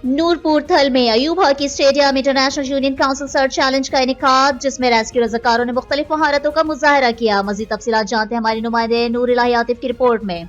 नूरपुर थल में Ayub hockey stadium international union council search challenge का इनेकाद, जिसमें रेस्क्यू रज़ाकारों ने मुख्तलिफ महारतों का मुजाहरा किया। मज़ीद तफसीलात जानते हैं हमारी नुमाइंदे नूर इलाही आतिफ की रिपोर्ट में।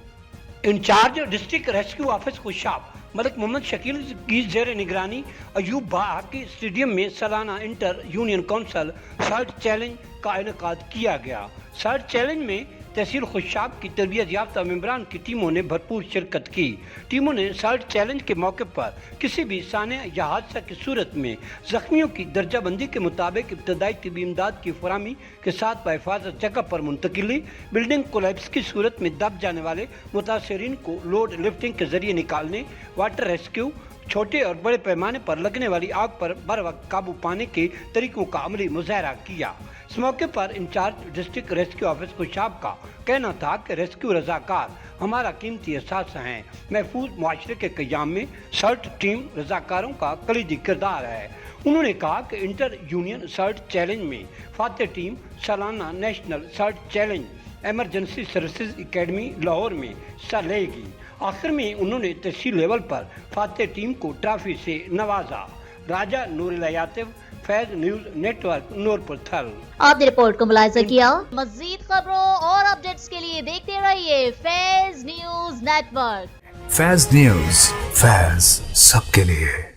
Incharge district rescue office Khushab Malik Mohammad Shakeel की जेर निगरानी अयूब हॉकी स्टेडियम में सालाना inter union council search challenge का इनेकाद किया गया। सर्च चैलेंज में तहसील खुशाब की तरबियत याफ्ता मेंबरान की टीमों ने भरपूर शिरकत की। टीमों ने सर्च चैलेंज के मौके पर किसी भी साने या हादसा की सूरत में जख्मियों की दर्जा बंदी के मुताबिक इब्तदाई तिबी इमदाद की फराहमी के साथ बहिफाजत जगह पर मुंतकिली, बिल्डिंग कोलैप्स की सूरत में दब जाने वाले मुतासरीन को लोड लिफ्टिंग के जरिए निकालने, वाटर रेस्क्यू, छोटे और बड़े पैमाने पर लगने वाली आग पर बर वक्त काबू पाने के तरीकों का अमली मुजाहरा किया। इस मौके पर incharge district rescue office Khushab का कहना था कि रेस्क्यू रजाकार हमारा कीमती एहसास हैं। महफूज मुआशरे के क़याम में सर्च टीम रजाकारों का कलीदी किरदार है। उन्होंने कहा कि इंटर यूनियन सर्च चैलेंज में फातेह टीम सालाना national search challenge emergency services academy Lahore में हिस्सा लेगी। आखिर में उन्होंने तहसील लेवल पर फातेह टीम को ट्रॉफी से नवाजा। राजा नूर आतिफ, फैज न्यूज नेटवर्क, नूरपुर थल। आपने रिपोर्ट को मुलाहिजा किया। मजीद खबरों और अपडेट्स के लिए देखते रहिए Faiz news network. Faiz news, Faiz सबके लिए।